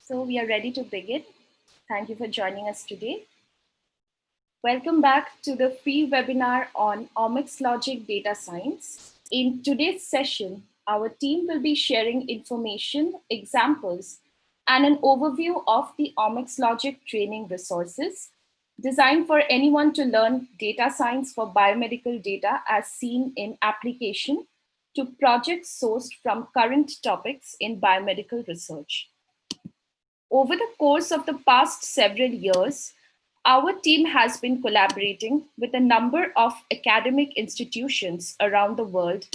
So we are ready to begin. Thank you for joining us today. Welcome back to the free webinar on OmicsLogic Data Science. In today's session, our team will be sharing information, examples, and an overview of the OmicsLogic training resources designed for anyone to learn data science for biomedical data as seen in application to projects sourced from current topics in biomedical research. Over the course of the past several years, our team has been collaborating with a number of academic institutions around the world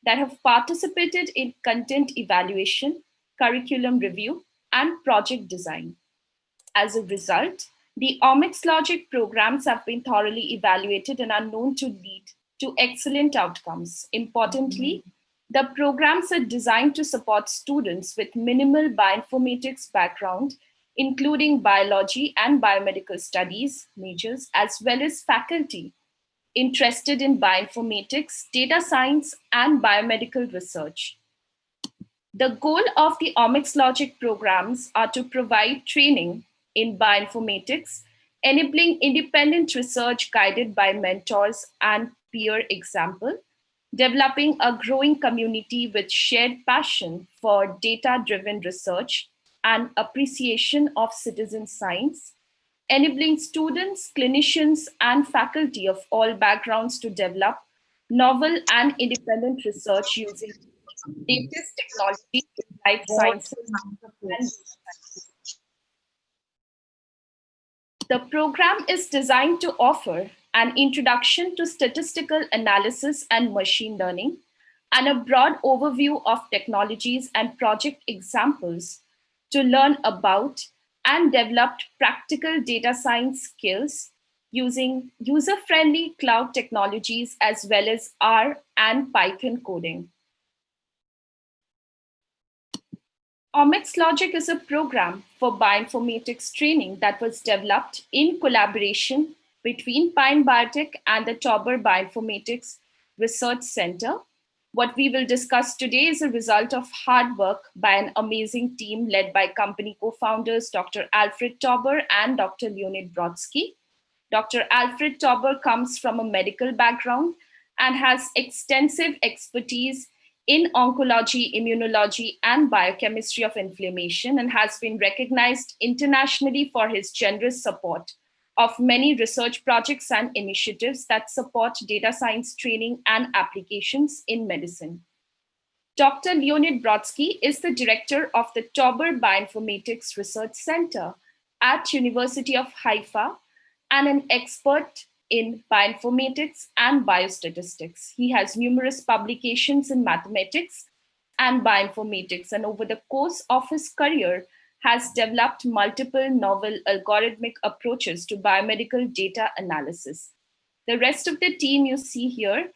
that have participated in content evaluation, curriculum review, and project design. As a result, the OmicsLogic programs have been thoroughly evaluated and are known to lead to excellent outcomes. Importantly, the programs are designed to support students with minimal bioinformatics background, including biology and biomedical studies majors, as well as faculty interested in bioinformatics, data science, and biomedical research. The goal of the OmicsLogic programs are to provide training in bioinformatics, enabling independent research guided by mentors and peer example, developing a growing community with shared passion for data-driven research and appreciation of citizen science, enabling students, clinicians, and faculty of all backgrounds to develop novel and independent research using latest technology in life sciences and the program is designed to offer an introduction to statistical analysis and machine learning, and a broad overview of technologies and project examples to learn about and develop practical data science skills using user-friendly cloud technologies as well as R and Python coding. OmicsLogic is a program for bioinformatics training that was developed in collaboration between Pine Biotech and the Tauber Bioinformatics Research Center. What we will discuss today is a result of hard work by an amazing team led by company co-founders Dr. Alfred Tauber and Dr. Leonid Brodsky. Dr. Alfred Tauber comes from a medical background and has extensive expertise in oncology, immunology, and biochemistry of inflammation, and has been recognized internationally for his generous support of many research projects and initiatives that support data science training and applications in medicine. Dr. Leonid Brodsky is the director of the Tauber Bioinformatics Research Center at University of Haifa and an expert in bioinformatics and biostatistics. He has numerous publications in mathematics and bioinformatics, and over the course of his career has developed multiple novel algorithmic approaches to biomedical data analysis. The rest of the team you see here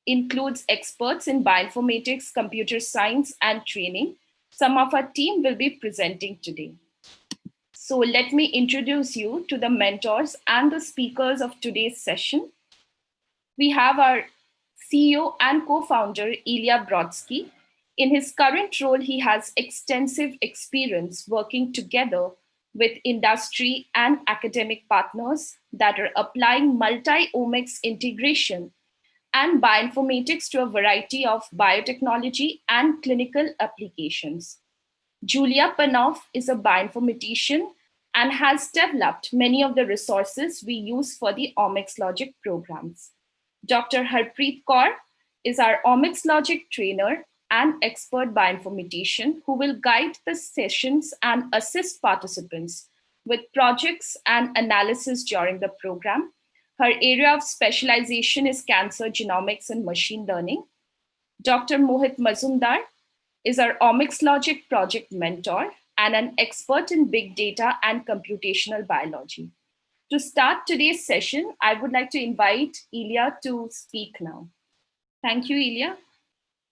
includes experts in bioinformatics, computer science, and training. Some of our team will be presenting today. So let me introduce you to the mentors and the speakers of today's session. We have our CEO and co-founder, Ilya Brodsky. In his current role, he has extensive experience working together with industry and academic partners that are applying multi-omics integration and bioinformatics to a variety of biotechnology and clinical applications. Julia Panoff is a bioinformatician and has developed many of the resources we use for the OmicsLogic programs. Dr. Harpreet Kaur is our OmicsLogic trainer and expert bioinformatician who will guide the sessions and assist participants with projects and analysis during the program. Her area of specialization is cancer genomics and machine learning. Dr. Mohit Mazumdar is our OmicsLogic project mentor and an expert in big data and computational biology. To start today's session, I would like to invite Ilya to speak now. Thank you, Ilya,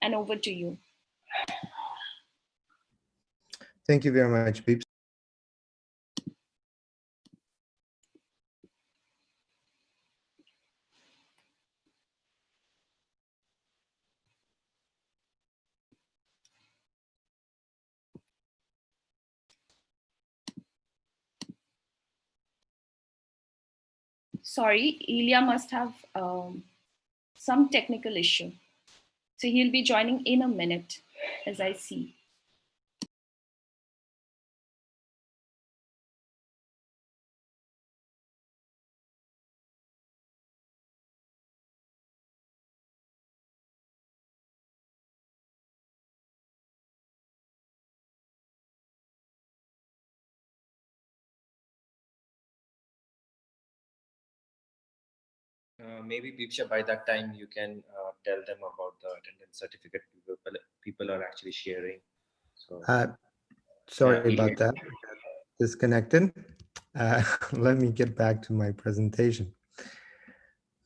and over to you. Thank you very much, Pips. Sorry, Ilya must have some technical issue. So he'll be joining in a minute, as I see. Maybe Bipsha, by that time you can tell them about the attendance certificate people are actually sharing. So Sorry yeah, about that. Disconnected. Let me get back to my presentation.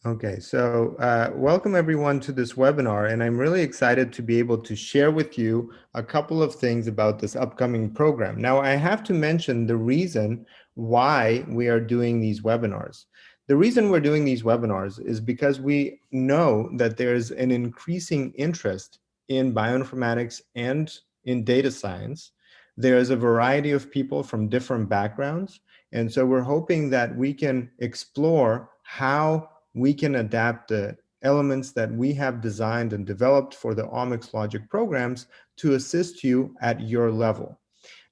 Okay, so welcome everyone to this webinar, and I'm really excited to be able to share with you a couple of things about this upcoming program. Now, I have to mention the reason why we are doing these webinars. The reason we're doing these webinars is because we know that there's an increasing interest in bioinformatics and in data science. There's a variety of people from different backgrounds, and so we're hoping that we can explore how we can adapt the elements that we have designed and developed for the OmicsLogic programs to assist you at your level.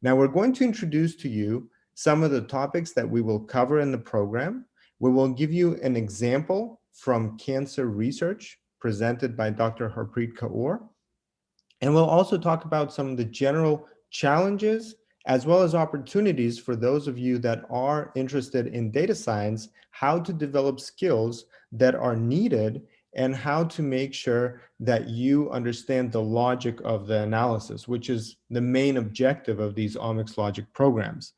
Now, we're going to introduce to you some of the topics that we will cover in the program. We will give you an example from cancer research presented by Dr. Harpreet Kaur. And we'll also talk about some of the general challenges as well as opportunities for those of you that are interested in data science, how to develop skills that are needed and how to make sure that you understand the logic of the analysis, which is the main objective of these OmicsLogic programs.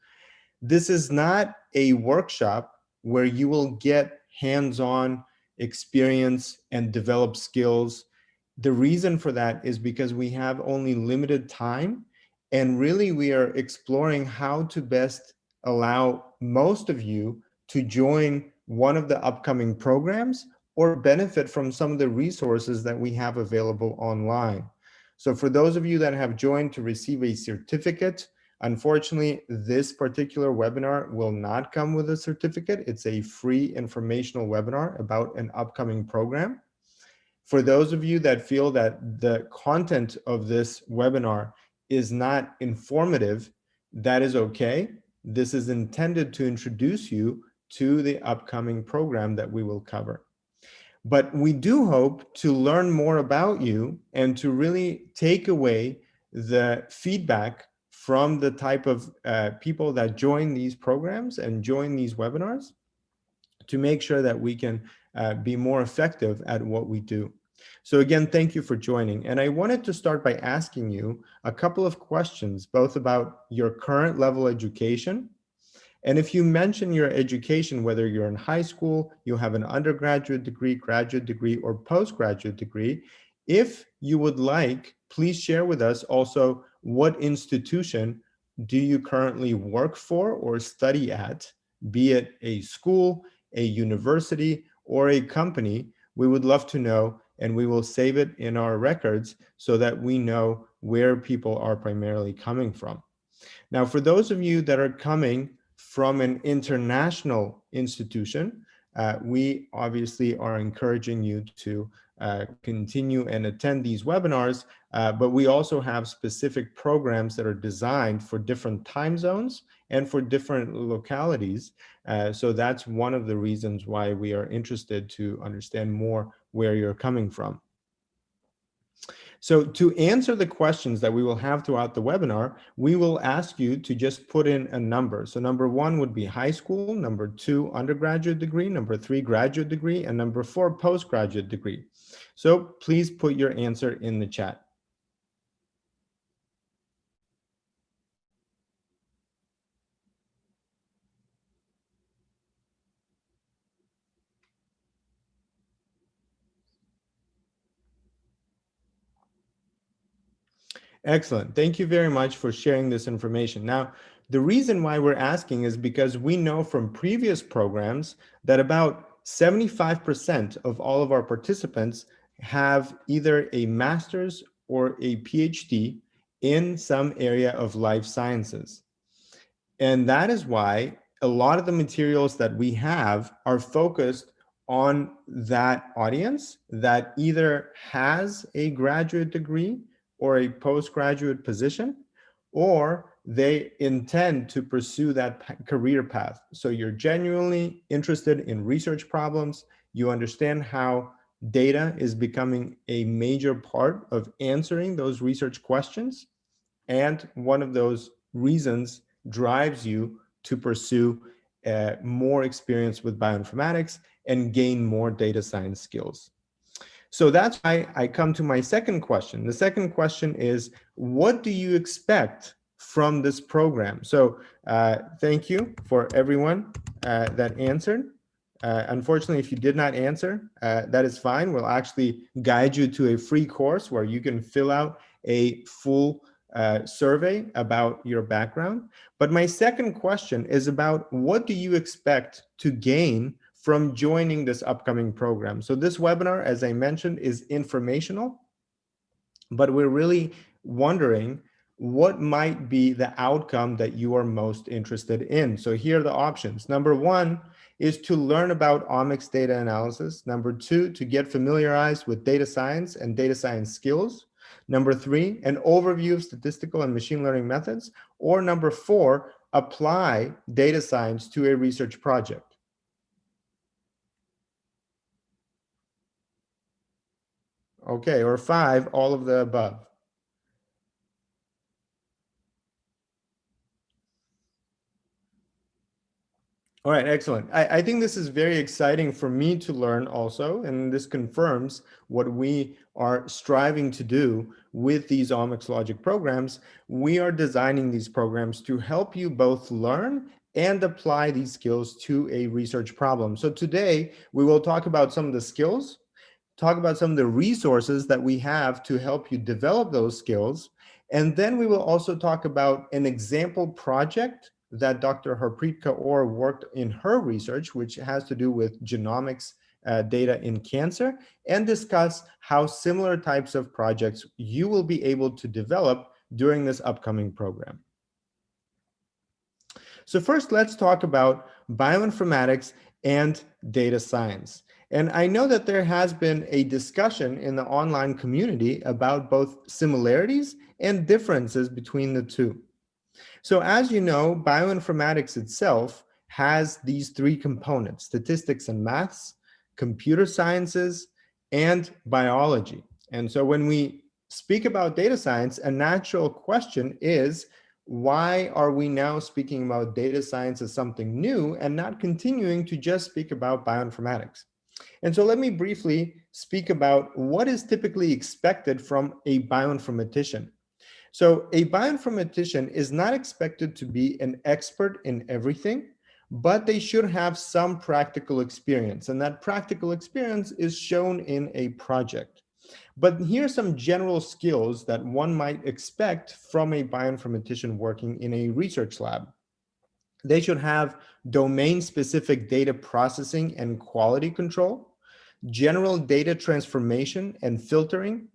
This is not a workshop where you will get hands-on experience and develop skills. The reason for that is because we have only limited time, and really we are exploring how to best allow most of you to join one of the upcoming programs or benefit from some of the resources that we have available online. So for those of you that have joined to receive a certificate, unfortunately, this particular webinar will not come with a certificate. It's a free informational webinar about an upcoming program. For those of you that feel that the content of this webinar is not informative, that is okay. This is intended to introduce you to the upcoming program that we will cover. But we do hope to learn more about you and to really take away the feedback from the type of people that join these programs and join these webinars to make sure that we can be more effective at what we do. So again, thank you for joining. And I wanted to start by asking you a couple of questions, both about your current level education. And if you mention your education, whether you're in high school, you have an undergraduate degree, graduate degree, or postgraduate degree, if you would like, please share with us also what institution do you currently work for or study at, be it a school, a university, or a company. We would love to know, and we will save it in our records so that we know where people are primarily coming from. Now, for those of you that are coming from an international institution, we obviously are encouraging you to continue and attend these webinars, but we also have specific programs that are designed for different time zones and for different localities. So that's one of the reasons why we are interested to understand more where you're coming from. So to answer the questions that we will have throughout the webinar, we will ask you to just put in a number. So number 1 would be high school, number 2, undergraduate degree, number 3, graduate degree, and number 4, postgraduate degree. So please put your answer in the chat. Excellent. Thank you very much for sharing this information. Now, the reason why we're asking is because we know from previous programs that about 75% of all of our participants have either a master's or a PhD in some area of life sciences. And that is why a lot of the materials that we have are focused on that audience that either has a graduate degree or a postgraduate position, or they intend to pursue that career path. So you're genuinely interested in research problems, you understand how data is becoming a major part of answering those research questions, and one of those reasons drives you to pursue more experience with bioinformatics and gain more data science skills. So that's why I come to my second question. The second question is, what do you expect from this program? So thank you for everyone that answered. Unfortunately, if you did not answer, that is fine. We'll actually guide you to a free course where you can fill out a full survey about your background. But my second question is about, what do you expect to gain from joining this upcoming program? So this webinar, as I mentioned, is informational, but we're really wondering what might be the outcome that you are most interested in. So here are the options. Number one is to learn about omics data analysis. Number two, to get familiarized with data science and data science skills. Number three, an overview of statistical and machine learning methods. Or number four, apply data science to a research project. Okay, or five, all of the above. All right, excellent. I think this is very exciting for me to learn also, and this confirms what we are striving to do with these OmicsLogic programs. We are designing these programs to help you both learn and apply these skills to a research problem. So today, we will talk about some of the skills, talk about some of the resources that we have to help you develop those skills, and then we will also talk about an example project that Dr. Harpreet Kaur worked in her research, which has to do with genomics data in cancer, and discuss how similar types of projects you will be able to develop during this upcoming program. So first, let's talk about bioinformatics and data science. And I know that there has been a discussion in the online community about both similarities and differences between the two. So as you know, bioinformatics itself has these three components: statistics and maths, computer sciences, and biology. And so when we speak about data science, a natural question is, why are we now speaking about data science as something new and not continuing to just speak about bioinformatics? And so let me briefly speak about what is typically expected from a bioinformatician. So a bioinformatician is not expected to be an expert in everything, but they should have some practical experience, and that practical experience is shown in a project. But here are some general skills that one might expect from a bioinformatician working in a research lab. They should have domain-specific data processing and quality control, general data transformation and filtering,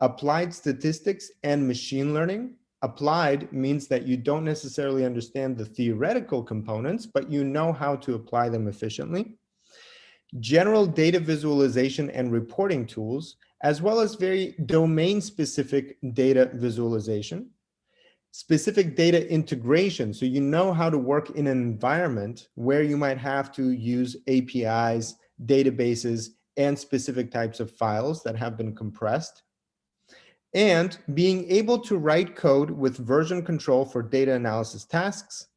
applied statistics and machine learning. Applied means that you don't necessarily understand the theoretical components, but you know how to apply them efficiently. General data visualization and reporting tools, as well as very domain-specific data visualization. Specific data integration, so you know how to work in an environment where you might have to use APIs, databases, and specific types of files that have been compressed. And being able to write code with version control for data analysis tasks.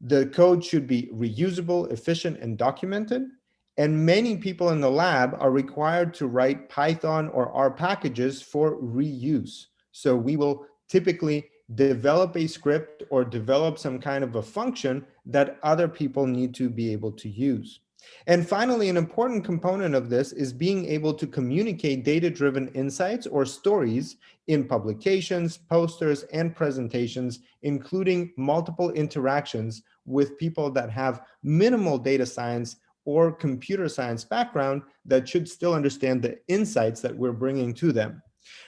The code should be reusable, efficient, and documented. And many people in the lab are required to write Python or R packages for reuse. So we will typically develop a script or develop some kind of a function that other people need to be able to use. And finally, an important component of this is being able to communicate data-driven insights or stories in publications, posters, and presentations, including multiple interactions with people that have minimal data science or computer science background that should still understand the insights that we're bringing to them.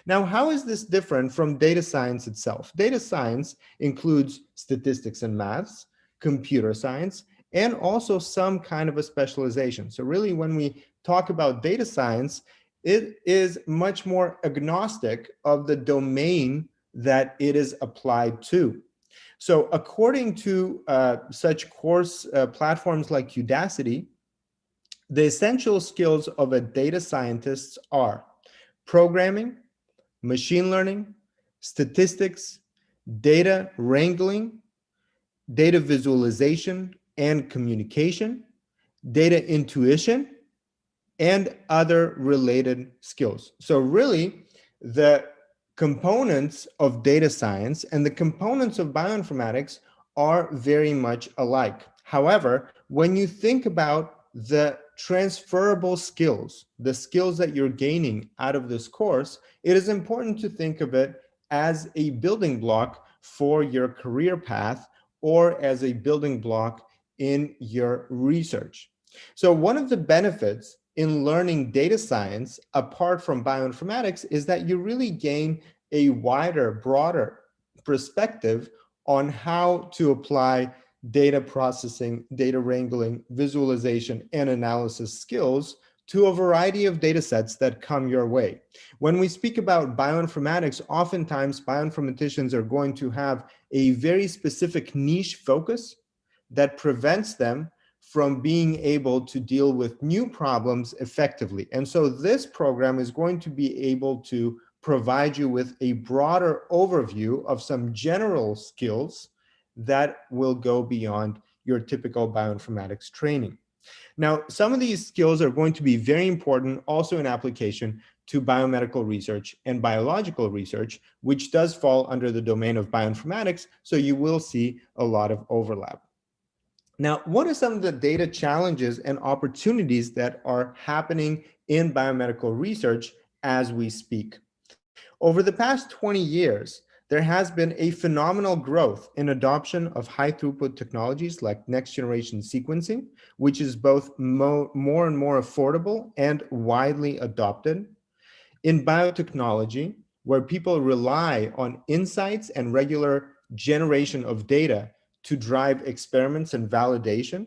Now, how is this different from data science itself? Data science includes statistics and maths, computer science, and also some kind of a specialization. So really, when we talk about data science, it is much more agnostic of the domain that it is applied to. So according to such course platforms like Udacity, the essential skills of a data scientist are programming, machine learning, statistics, data wrangling, data visualization and communication, data intuition, and other related skills. So really, the components of data science and the components of bioinformatics are very much alike. However, when you think about the transferable skills, the skills that you're gaining out of this course, it is important to think of it as a building block for your career path or as a building block in your research. So one of the benefits in learning data science apart from bioinformatics is that you really gain a wider, broader perspective on how to apply data processing, data wrangling, visualization, and analysis skills to a variety of data sets that come your way. When we speak about bioinformatics, oftentimes bioinformaticians are going to have a very specific niche focus that prevents them from being able to deal with new problems effectively. And so this program is going to be able to provide you with a broader overview of some general skills that will go beyond your typical bioinformatics training. Now, some of these skills are going to be very important also in application to biomedical research and biological research, which does fall under the domain of bioinformatics, so you will see a lot of overlap. Now, what are some of the data challenges and opportunities that are happening in biomedical research as we speak? Over the past 20 years, there has been a phenomenal growth in adoption of high throughput technologies like next generation sequencing, which is both more and more affordable and widely adopted. In biotechnology, where people rely on insights and regular generation of data to drive experiments and validation,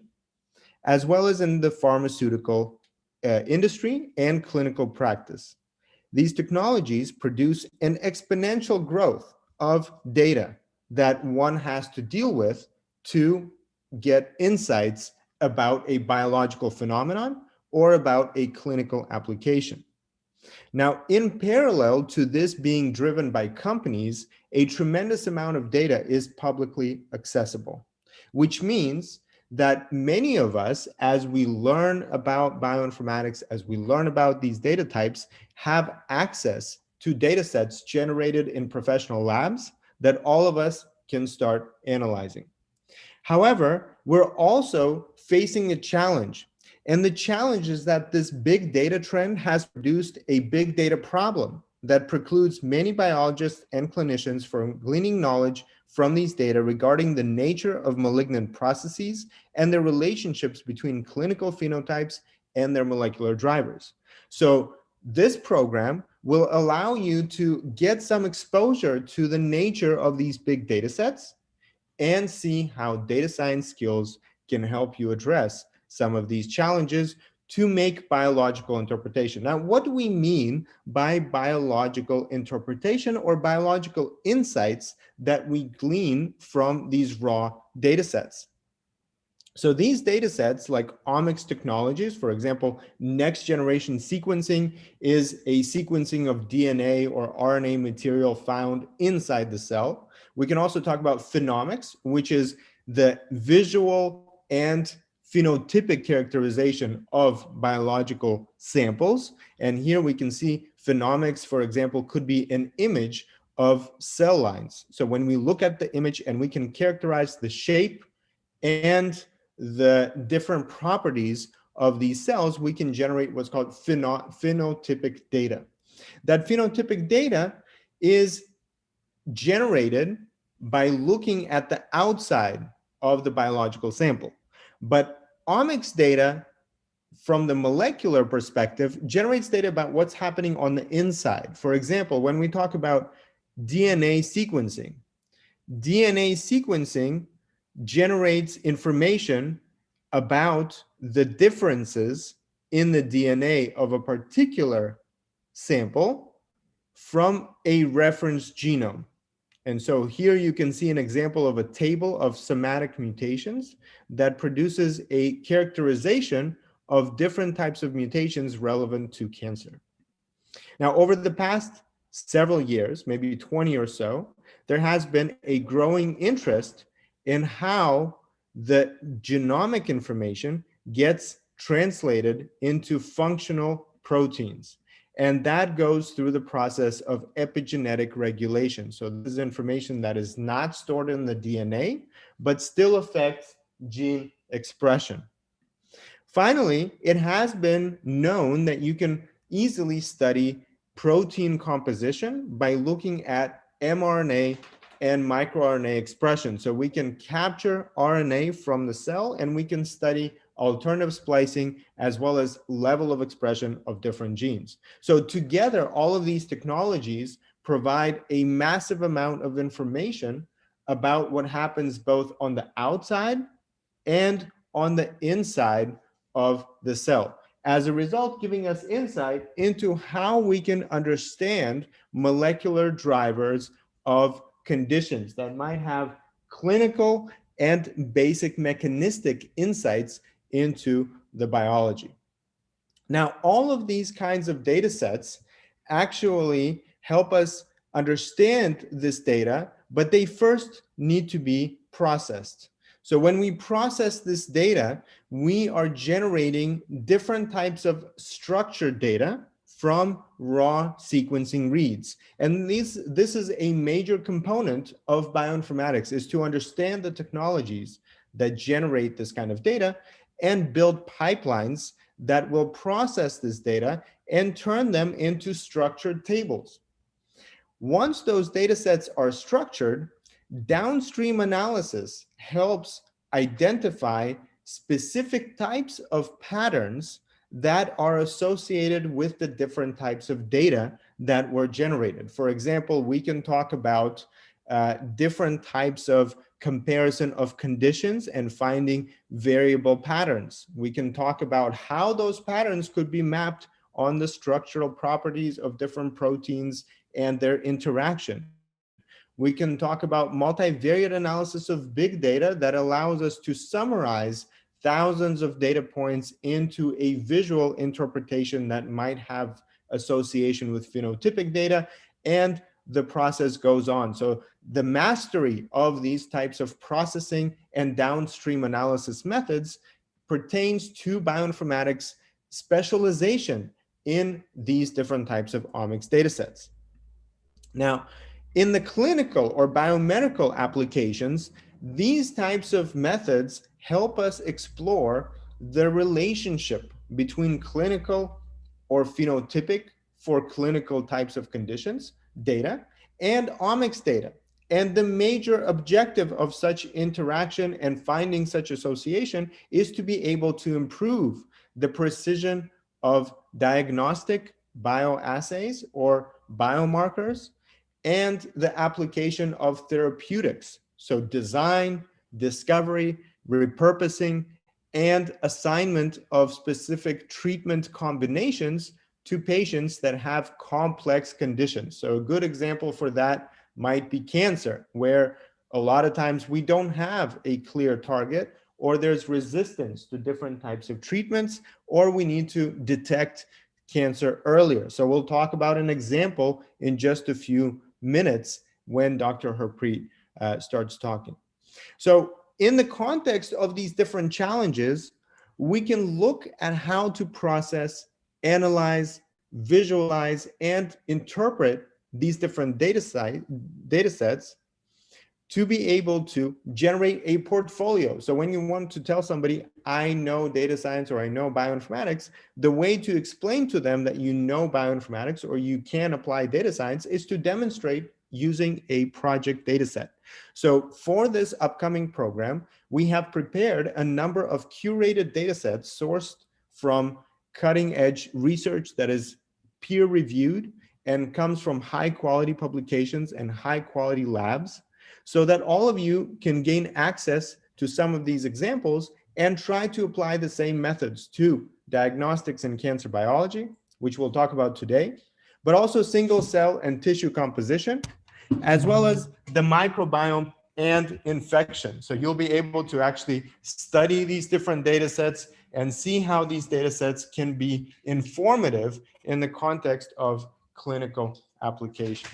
as well as in the pharmaceutical industry and clinical practice. These technologies produce an exponential growth of data that one has to deal with to get insights about a biological phenomenon or about a clinical application. Now, in parallel to this being driven by companies, a tremendous amount of data is publicly accessible, which means that many of us, as we learn about bioinformatics, as we learn about these data types, have access to data sets generated in professional labs that all of us can start analyzing. However, we're also facing a challenge. And the challenge is that this big data trend has produced a big data problem that precludes many biologists and clinicians from gleaning knowledge from these data regarding the nature of malignant processes and their relationships between clinical phenotypes and their molecular drivers. So this program will allow you to get some exposure to the nature of these big data sets and see how data science skills can help you address some of these challenges to make biological interpretation. Now, what do we mean by biological interpretation or biological insights that we glean from these raw data sets? So these data sets, like omics technologies, for example, next generation sequencing is a sequencing of DNA or RNA material found inside the cell. We can also talk about phenomics, which is the visual and phenotypic characterization of biological samples. And here we can see phenomics, for example, could be an image of cell lines. So when we look at the image and we can characterize the shape and the different properties of these cells, we can generate what's called phenotypic data. That phenotypic data is generated by looking at the outside of the biological sample. But omics data, from the molecular perspective, generates data about what's happening on the inside. For example, when we talk about DNA sequencing generates information about the differences in the DNA of a particular sample from a reference genome. And so here you can see an example of a table of somatic mutations that produces a characterization of different types of mutations relevant to cancer. Now, over the past several years, maybe 20 or so, there has been a growing interest in how the genomic information gets translated into functional proteins. And that goes through the process of epigenetic regulation. So this is information that is not stored in the DNA, but still affects gene expression. Finally, it has been known that you can easily study protein composition by looking at mRNA and microRNA expression. So we can capture RNA from the cell and we can study alternative splicing as well as level of expression of different genes. So together, all of these technologies provide a massive amount of information about what happens both on the outside and on the inside of the cell. As a result, giving us insight into how we can understand molecular drivers of conditions that might have clinical and basic mechanistic insights into the biology. Now, all of these kinds of data sets actually help us understand this data, but they first need to be processed. So when we process this data, we are generating different types of structured data from raw sequencing reads. And this is a major component of bioinformatics, is to understand the technologies that generate this kind of data and build pipelines that will process this data and turn them into structured tables. Once those data sets are structured, downstream analysis helps identify specific types of patterns that are associated with the different types of data that were generated. For example, we can talk about different types of comparison of conditions and finding variable patterns. We can talk about how those patterns could be mapped on the structural properties of different proteins and their interaction. We can talk about multivariate analysis of big data that allows us to summarize thousands of data points into a visual interpretation that might have association with phenotypic data, and the process goes on. So the mastery of these types of processing and downstream analysis methods pertains to bioinformatics specialization in these different types of omics data sets. Now, in the clinical or biomedical applications, these types of methods help us explore the relationship between clinical or phenotypic for clinical types of conditions data and omics data. And the major objective of such interaction and finding such association is to be able to improve the precision of diagnostic bioassays or biomarkers and the application of therapeutics. So design, discovery, repurposing, and assignment of specific treatment combinations to patients that have complex conditions. So a good example for that might be cancer, where a lot of times we don't have a clear target, or there's resistance to different types of treatments, or we need to detect cancer earlier. So we'll talk about an example in just a few minutes when Dr. Harpreet starts talking. So in the context of these different challenges, we can look at how to process, analyze, visualize, and interpret these different data sets to be able to generate a portfolio. So when you want to tell somebody, I know data science or I know bioinformatics, the way to explain to them that you know bioinformatics or you can apply data science is to demonstrate using a project data set. So for this upcoming program, we have prepared a number of curated data sets sourced from cutting edge research that is peer reviewed and comes from high quality publications and high quality labs, so that all of you can gain access to some of these examples and try to apply the same methods to diagnostics in cancer biology, which we'll talk about today, but also single cell and tissue composition, as well as the microbiome and infection. So you'll be able to actually study these different data sets and see how these data sets can be informative in the context of clinical application.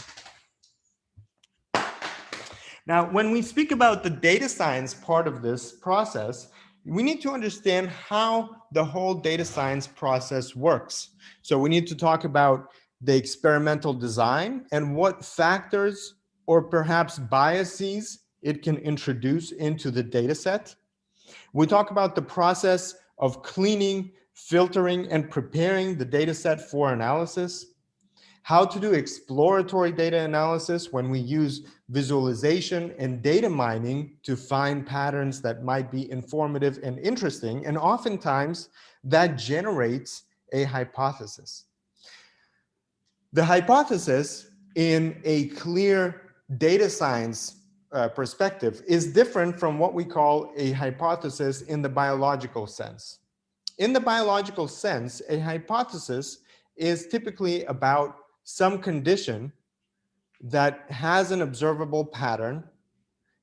Now, when we speak about the data science part of this process, we need to understand how the whole data science process works. So we need to talk about the experimental design and what factors or perhaps biases it can introduce into the data set. We talk about the process of cleaning, filtering, and preparing the data set for analysis, how to do exploratory data analysis when we use visualization and data mining to find patterns that might be informative and interesting, and oftentimes that generates a hypothesis. The hypothesis in a clear data science perspective is different from what we call a hypothesis in the biological sense. In the biological sense, a hypothesis is typically about some condition that has an observable pattern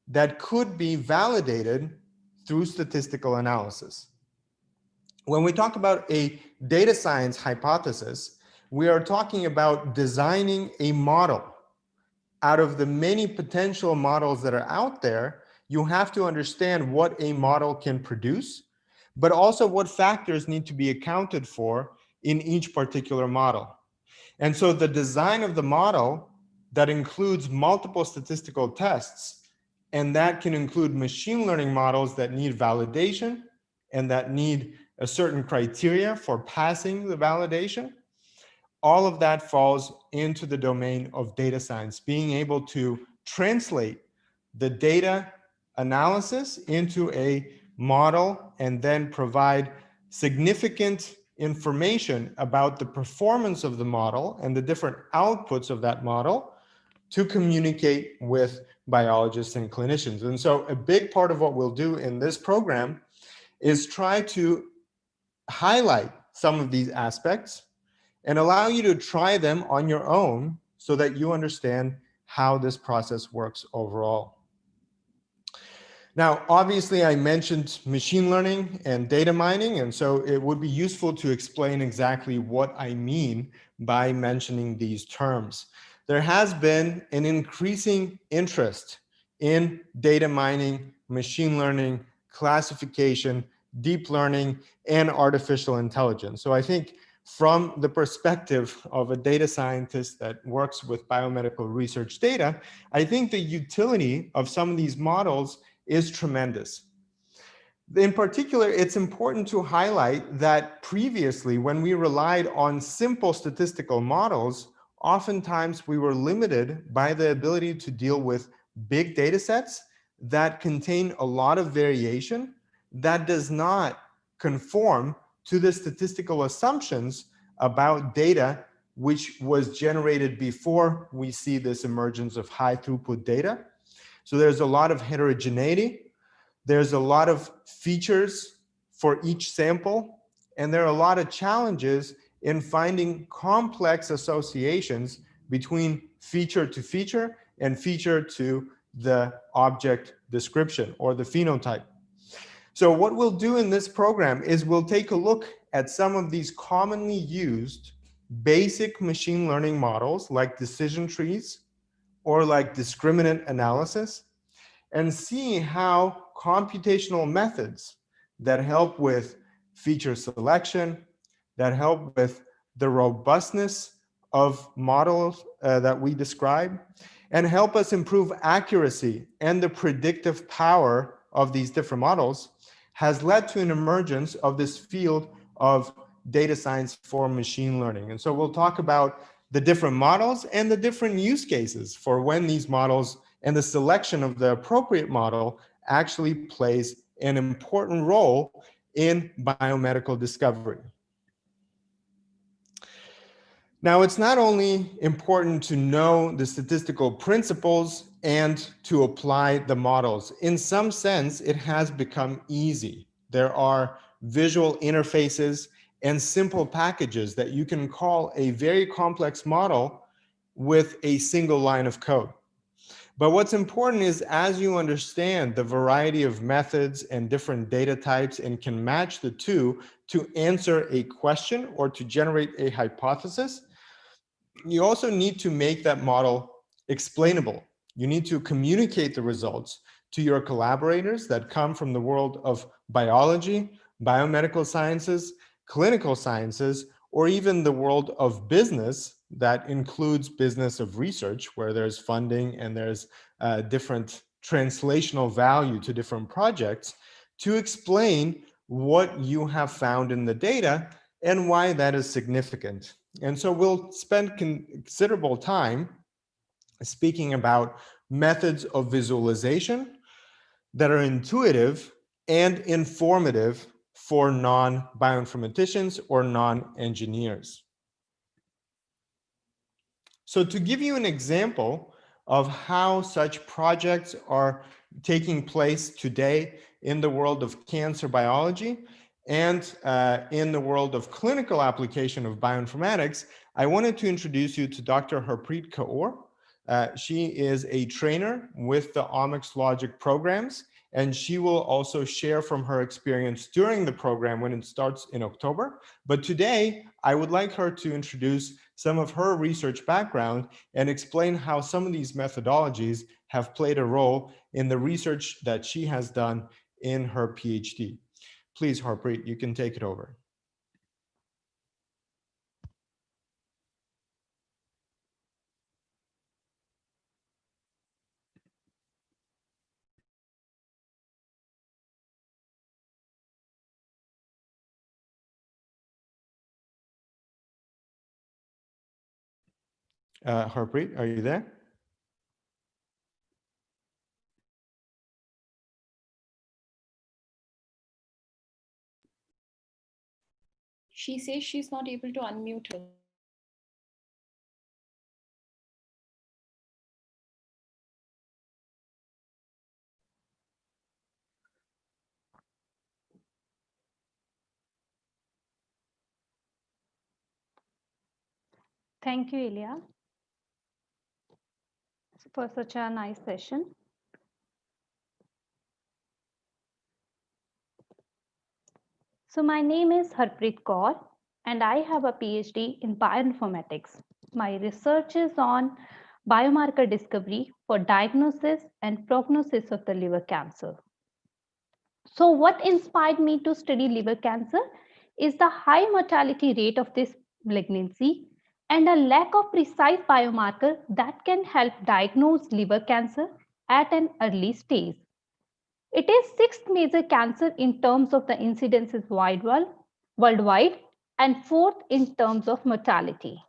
that could be validated through statistical analysis. When we talk about a data science hypothesis, we are talking about designing a model. Out of the many potential models that are out there, you have to understand what a model can produce, but also what factors need to be accounted for in each particular model. And so the design of the model that includes multiple statistical tests, and that can include machine learning models that need validation and that need a certain criteria for passing the validation, all of that falls into the domain of data science, being able to translate the data analysis into a model and then provide significant information about the performance of the model and the different outputs of that model to communicate with biologists and clinicians. And so a big part of what we'll do in this program is try to highlight some of these aspects and allow you to try them on your own so that you understand how this process works overall. Now, obviously, I mentioned machine learning and data mining, and so it would be useful to explain exactly what I mean by mentioning these terms. There has been an increasing interest in data mining, machine learning, classification, deep learning, and artificial intelligence. So I think from the perspective of a data scientist that works with biomedical research data, I think the utility of some of these models is tremendous. In particular, it's important to highlight that previously, when we relied on simple statistical models, oftentimes we were limited by the ability to deal with big data sets that contain a lot of variation that does not conform to the statistical assumptions about data which was generated before we see this emergence of high throughput data. So there's a lot of heterogeneity. There's a lot of features for each sample. And there are a lot of challenges in finding complex associations between feature to feature and feature to the object description or the phenotype. So what we'll do in this program is we'll take a look at some of these commonly used basic machine learning models like decision trees or like discriminant analysis, and see how computational methods that help with feature selection, that help with the robustness of models that we describe, and help us improve accuracy and the predictive power of these different models, has led to an emergence of this field of data science for machine learning. And so we'll talk about the different models and the different use cases for when these models and the selection of the appropriate model actually plays an important role in biomedical discovery. Now, it's not only important to know the statistical principles and to apply the models. In some sense, it has become easy. There are visual interfaces and simple packages that you can call a very complex model with a single line of code. But what's important is as you understand the variety of methods and different data types and can match the two to answer a question or to generate a hypothesis, you also need to make that model explainable. You need to communicate the results to your collaborators that come from the world of biology, biomedical sciences, clinical sciences, or even the world of business that includes business of research, where there's funding and there's different translational value to different projects, to explain what you have found in the data and why that is significant. And so we'll spend considerable time speaking about methods of visualization that are intuitive and informative for non-bioinformaticians or non-engineers. So to give you an example of how such projects are taking place today in the world of cancer biology and in the world of clinical application of bioinformatics, I wanted to introduce you to Dr. Harpreet Kaur. She is a trainer with the OmicsLogic programs, and she will also share from her experience during the program when it starts in October. But today, I would like her to introduce some of her research background and explain how some of these methodologies have played a role in the research that she has done in her PhD. Please, Harpreet, you can take it over. Harpreet, are you there? She says she's not able to unmute her. Thank you, Ilya, for such a nice session. So my name is Harpreet Kaur, and I have a PhD in bioinformatics. My research is on biomarker discovery for diagnosis and prognosis of the liver cancer. So what inspired me to study liver cancer is the high mortality rate of this malignancy and a lack of precise biomarker that can help diagnose liver cancer at an early stage. It is sixth major cancer in terms of the incidences worldwide and fourth in terms of mortality.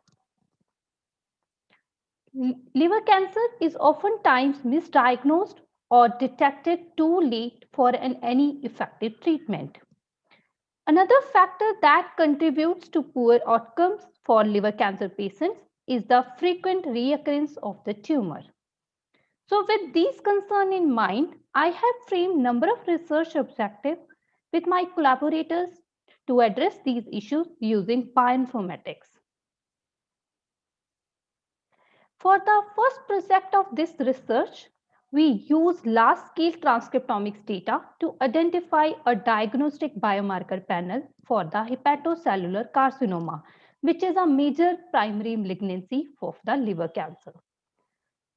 Liver cancer is oftentimes misdiagnosed or detected too late for any effective treatment. Another factor that contributes to poor outcomes for liver cancer patients is the frequent reoccurrence of the tumor. So with these concerns in mind, I have framed a number of research objectives with my collaborators to address these issues using bioinformatics. For the first project of this research, we use large-scale transcriptomics data to identify a diagnostic biomarker panel for the hepatocellular carcinoma, which is a major primary malignancy of the liver cancer.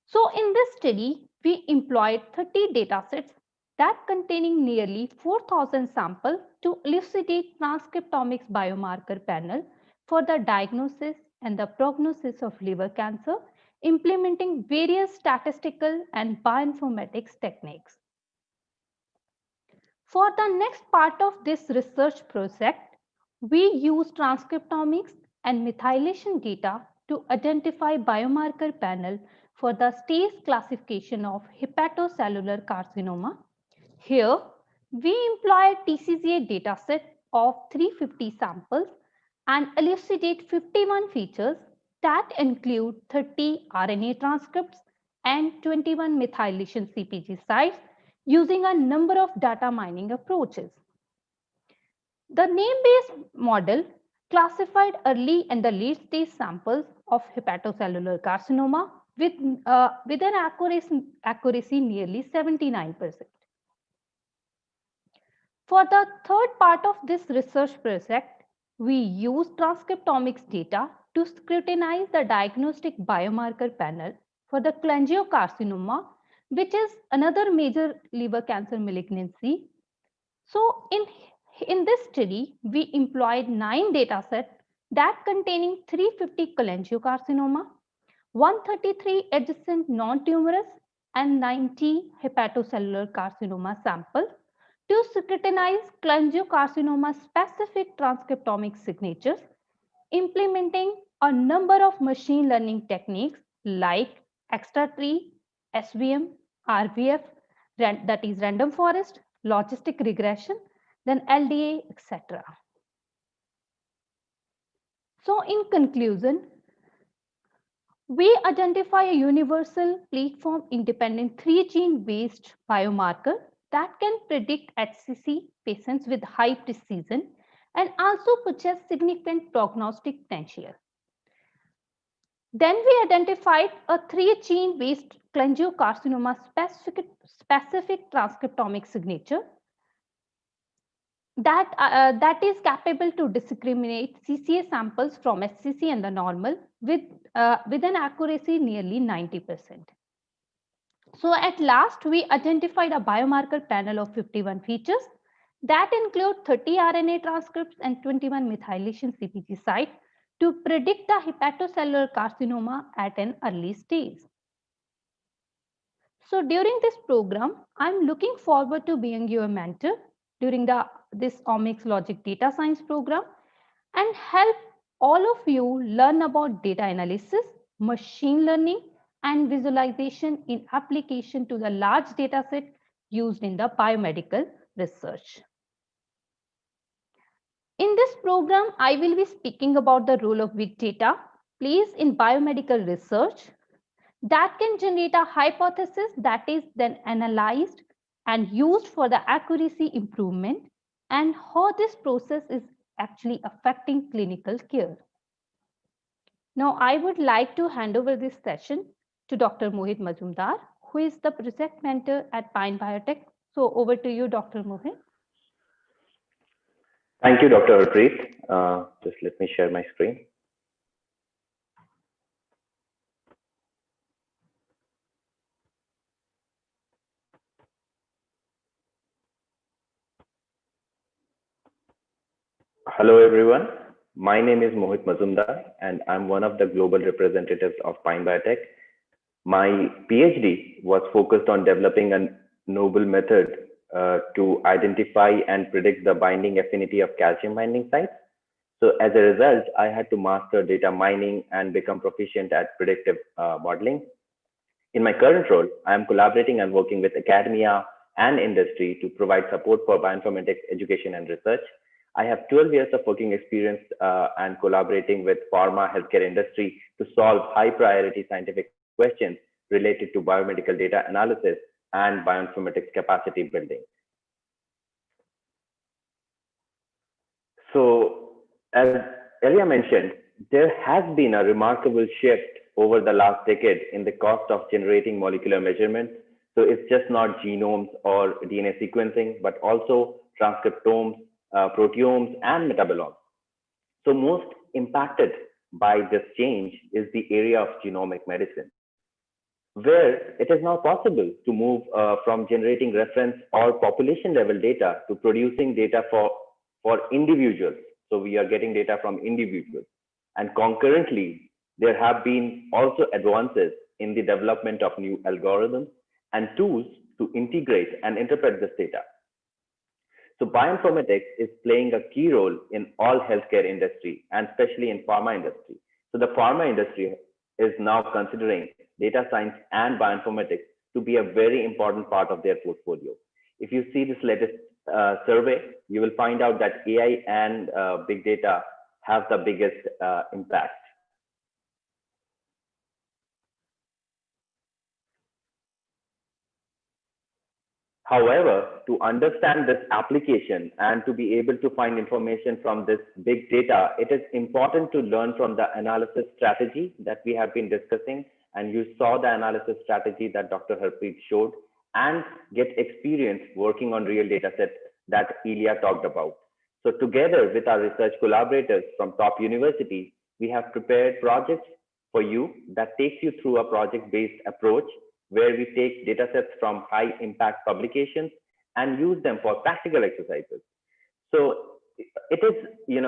So in this study, we employed 30 datasets that containing nearly 4,000 samples to elucidate transcriptomics biomarker panel for the diagnosis and the prognosis of liver cancer, implementing various statistical and bioinformatics techniques. For the next part of this research project, we use transcriptomics and methylation data to identify biomarker panel for the stage classification of hepatocellular carcinoma. Here, we employ a TCGA dataset of 350 samples and elucidate 51 features that include 30 RNA transcripts and 21 methylation CpG sites using a number of data mining approaches. The name-based model classified early and the late-stage samples of hepatocellular carcinoma with an accuracy nearly 79%. For the third part of this research project, we used transcriptomics data to scrutinize the diagnostic biomarker panel for the cholangiocarcinoma, which is another major liver cancer malignancy. So in this study, we employed 9 datasets that containing 350 cholangiocarcinoma, 133 adjacent non-tumorous and 90 hepatocellular carcinoma samples to scrutinize cholangiocarcinoma specific transcriptomic signatures, implementing a number of machine learning techniques like extra tree, SVM, RVF, that is random forest, logistic regression, then LDA, etc. So in conclusion, we identify a universal platform independent 3-gene based biomarker that can predict HCC patients with high precision and also possess significant prognostic potential. Then we identified a 3-gene based cholangiocarcinoma specific transcriptomic signature that is capable to discriminate CCA samples from HCC and the normal with an accuracy nearly 90%. So at last, we identified a biomarker panel of 51 features that include 30 RNA transcripts and 21 methylation CpG sites to predict the hepatocellular carcinoma at an early stage. So during this program, I'm looking forward to being your mentor during this OmicsLogic Data Science program and help all of you learn about data analysis, machine learning, and visualization in application to the large data set used in the biomedical research. In this program, I will be speaking about the role of big data plays in biomedical research that can generate a hypothesis that is then analyzed and used for the accuracy improvement and how this process is actually affecting clinical care. Now, I would like to hand over this session to Dr. Mohit Majumdar, who is the project mentor at Pine Biotech. So over to you, Dr. Mohit. Thank you, Dr. Harpreet. Just let me share my screen. Hello, everyone. My name is Mohit Majumdar, and I'm one of the global representatives of Pine Biotech. My PhD was focused on developing a novel method to identify and predict the binding affinity of calcium binding sites. So as a result, I had to master data mining and become proficient at predictive modeling. In my current role, I am collaborating and working with academia and industry to provide support for bioinformatics education and research. I have 12 years of working experience and collaborating with pharma healthcare industry to solve high priority scientific questions related to biomedical data analysis and bioinformatics capacity building. So as Elia mentioned, there has been a remarkable shift over the last decade in the cost of generating molecular measurements. So it's just not genomes or DNA sequencing, but also transcriptomes, proteomes, and metabolomes. So most impacted by this change is the area of genomic medicine, where it is now possible to move from generating reference or population level data to producing data for individuals. So we are getting data from individuals. And concurrently, there have been also advances in the development of new algorithms and tools to integrate and interpret this data. So bioinformatics is playing a key role in all healthcare industry and especially in pharma industry. So the pharma industry is now considering data science and bioinformatics to be a very important part of their portfolio. If you see this latest survey, you will find out that AI and big data have the biggest impact. However, to understand this application and to be able to find information from this big data, it is important to learn from the analysis strategy that we have been discussing. And you saw the analysis strategy that Dr. Harpreet showed, and get experience working on real data sets that Ilya talked about. So together with our research collaborators from top universities, we have prepared projects for you that takes you through a project-based approach where we take data sets from high impact publications and use them for practical exercises. So it is,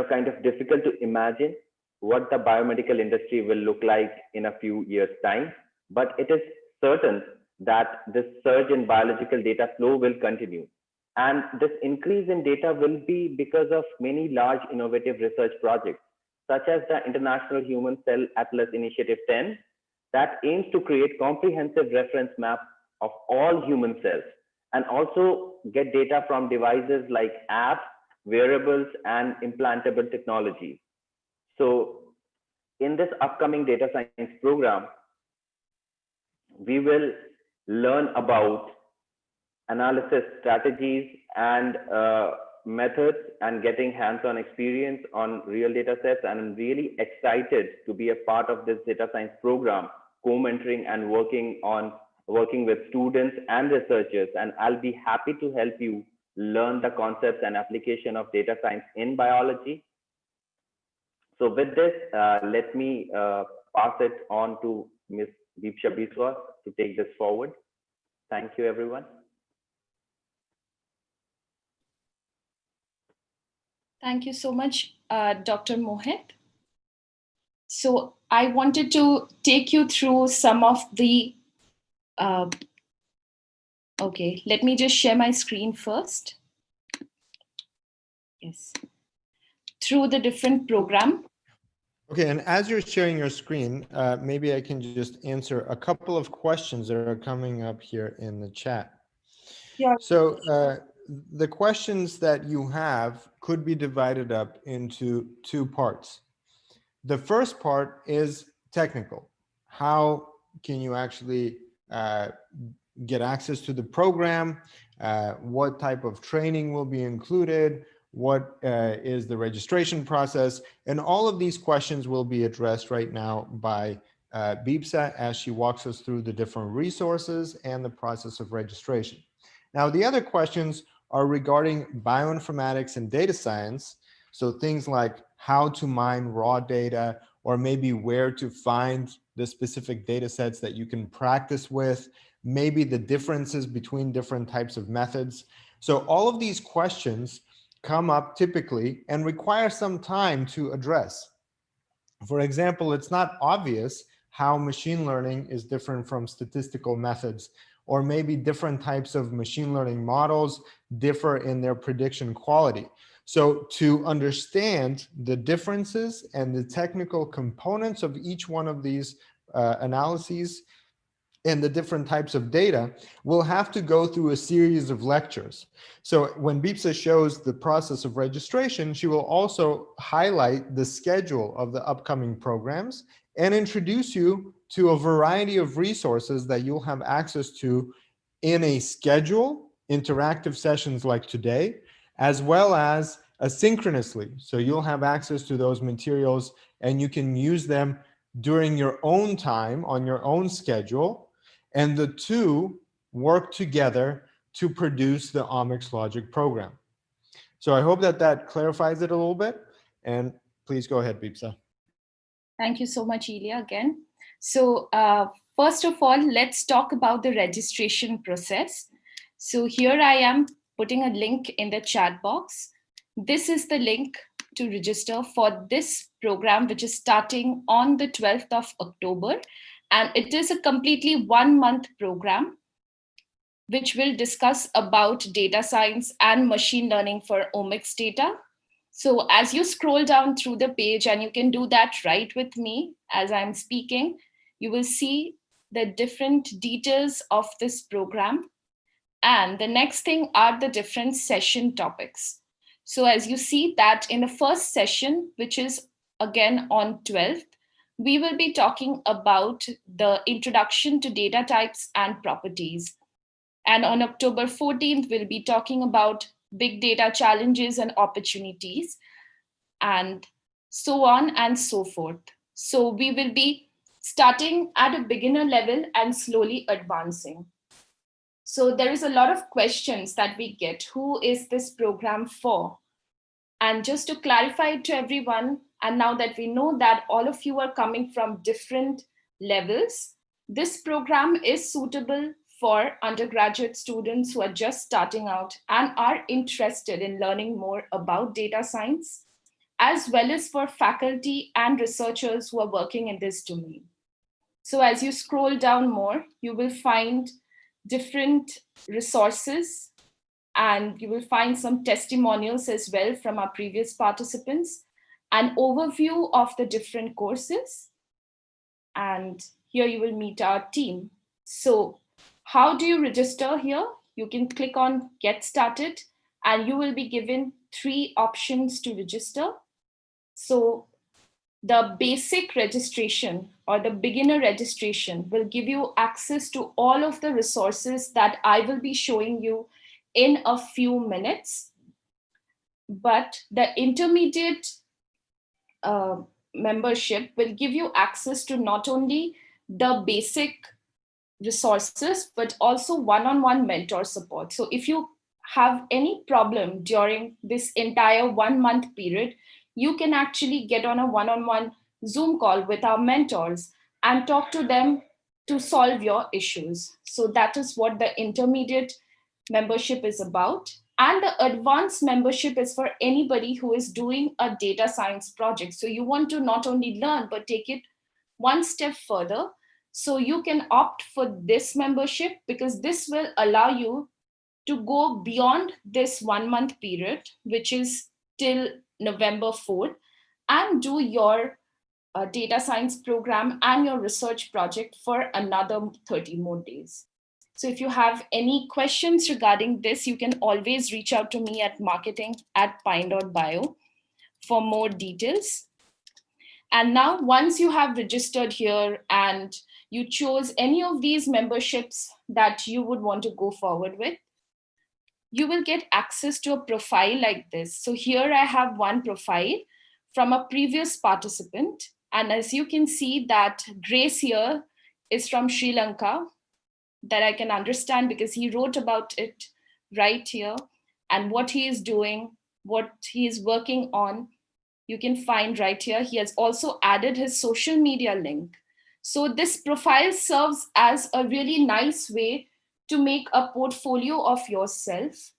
kind of difficult to imagine what the biomedical industry will look like in a few years' time, but it is certain that this surge in biological data flow will continue. And this increase in data will be because of many large innovative research projects, such as the International Human Cell Atlas Initiative 10, that aims to create comprehensive reference map of all human cells and also get data from devices like apps, wearables, and implantable technologies. So in this upcoming data science program, we will learn about analysis strategies and methods and getting hands-on experience on real data sets. And I'm really excited to be a part of this data science program, co-mentoring and working with students and researchers. And I'll be happy to help you learn the concepts and application of data science in biology. So with this, let me pass it on to Ms. Deepsha Biswas to take this forward. Thank you, everyone. Thank you so much, Dr. Mohit. So I wanted to take you through some of the, okay, let me just share my screen first. Yes. Through the different program. Okay, and as you're sharing your screen, maybe I can just answer a couple of questions that are coming up here in the chat. Yeah. So the questions that you have could be divided up into two parts. The first part is technical. How can you actually get access to the program? What type of training will be included? What is the registration process? And all of these questions will be addressed right now by Bipsa as she walks us through the different resources and the process of registration. Now, the other questions are regarding bioinformatics and data science. So things like how to mine raw data, or maybe where to find the specific data sets that you can practice with, maybe the differences between different types of methods. So all of these questions come up typically and require some time to address. For example, it's not obvious how machine learning is different from statistical methods, or maybe different types of machine learning models differ in their prediction quality. So to understand the differences and the technical components of each one of these analyses and the different types of data, we'll have to go through a series of lectures. So when Bipsa shows the process of registration, she will also highlight the schedule of the upcoming programs and introduce you to a variety of resources that you'll have access to in a schedule, interactive sessions like today, as well as asynchronously. So you'll have access to those materials and you can use them during your own time on your own schedule. And the two work together to produce the OmicsLogic program. So I hope that that clarifies it a little bit. And please go ahead, Bipsa. Thank you so much, Ilya, again. So first of all, let's talk about the registration process. So here I am putting a link in the chat box. This is the link to register for this program, which is starting on the 12th of October. And it is a completely 1-month program, which will discuss about data science and machine learning for omics data. So as you scroll down through the page, and you can do that right with me as I'm speaking, you will see the different details of this program. And the next thing are the different session topics. So as you see that in the first session, which is again on 12th, we will be talking about the introduction to data types and properties. And on October 14th, we'll be talking about big data challenges and opportunities, and so on and so forth. So we will be starting at a beginner level and slowly advancing. So there is a lot of questions that we get. Who is this program for? And just to clarify it to everyone, and now that we know that all of you are coming from different levels, this program is suitable for undergraduate students who are just starting out and are interested in learning more about data science, as well as for faculty and researchers who are working in this domain. So as you scroll down more, you will find different resources, and you will find some testimonials as well from our previous participants, an overview of the different courses, and here you will meet our team. So how do you register here? You can click on Get Started, and you will be given 3 options to register. So the basic registration or the beginner registration will give you access to all of the resources that I will be showing you in a few minutes. But the intermediate membership will give you access to not only the basic resources, but also one-on-one mentor support. So if you have any problem during this entire 1 month period, you can actually get on a one-on-one Zoom call with our mentors and talk to them to solve your issues. So that is what the intermediate membership is about. And the advanced membership is for anybody who is doing a data science project. So you want to not only learn, but take it one step further. So you can opt for this membership, because this will allow you to go beyond this 1 month period, which is till November 4th, and do your data science program and your research project for another 30 more days. So if you have any questions regarding this, you can always reach out to me at marketing@pine.bio for more details. And now, once you have registered here and you chose any of these memberships that you would want to go forward with, you will get access to a profile like this. So here I have one profile from a previous participant. And as you can see that Grace here is from Sri Lanka, that I can understand because he wrote about it right here, and what he is doing, what he is working on, you can find right here. He has also added his social media link. So this profile serves as a really nice way to make a portfolio of yourself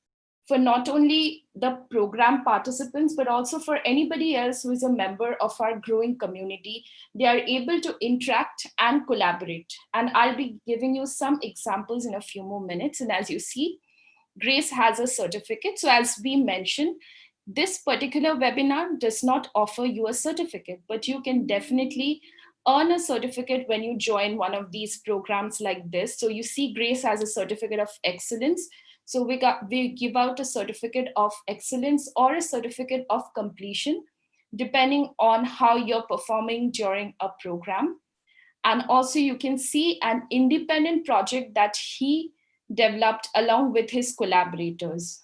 for not only the program participants, but also for anybody else who is a member of our growing community. They are able to interact and collaborate. And I'll be giving you some examples in a few more minutes. And as you see, Grace has a certificate. So as we mentioned, this particular webinar does not offer you a certificate, but you can definitely earn a certificate when you join one of these programs like this. So you see Grace has a certificate of excellence. So we give out a certificate of excellence or a certificate of completion, depending on how you're performing during a program. And also you can see an independent project that he developed along with his collaborators.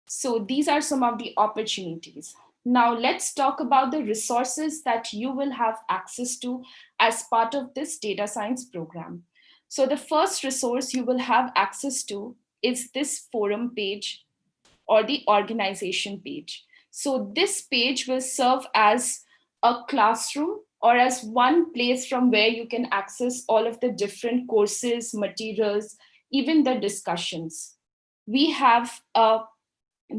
So these are some of the opportunities. Now let's talk about the resources that you will have access to as part of this data science program. So the first resource you will have access to is this forum page or the organization page. So this page will serve as a classroom or as one place from where you can access all of the different courses, materials, even the discussions. We have a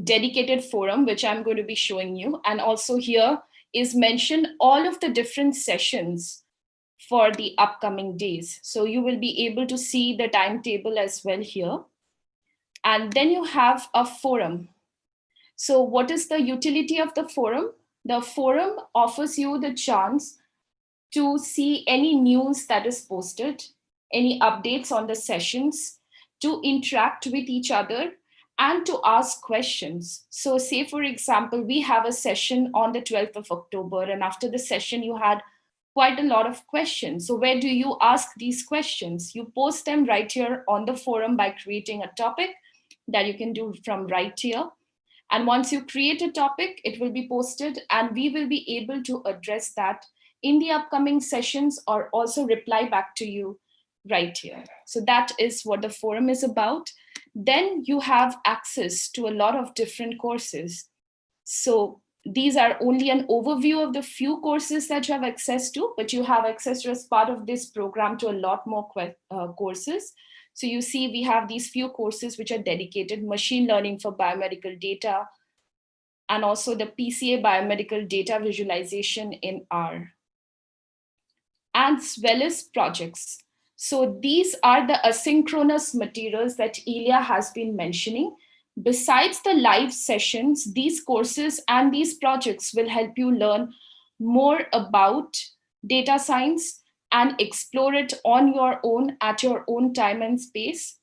dedicated forum, which I'm going to be showing you. And also here is mentioned all of the different sessions for the upcoming days. So you will be able to see the timetable as well here. And then you have a forum. So what is the utility of the forum? The forum offers you the chance to see any news that is posted, any updates on the sessions, to interact with each other, and to ask questions. So say, for example, we have a session on the 12th of October, and after the session, you had quite a lot of questions. So where do you ask these questions? You post them right here on the forum by creating a topic that you can do from right here. And once you create a topic, it will be posted and we will be able to address that in the upcoming sessions or also reply back to you right here. So that is what the forum is about. Then you have access to a lot of different courses. So these are only an overview of the few courses that you have access to, but you have access to, as part of this program, to a lot more courses. So you see, we have these few courses which are dedicated: machine learning for biomedical data, and also the PCA biomedical data visualization in R, as well as projects. So these are the asynchronous materials that Ilya has been mentioning. Besides the live sessions, these courses and these projects will help you learn more about data science and explore it on your own at your own time and space.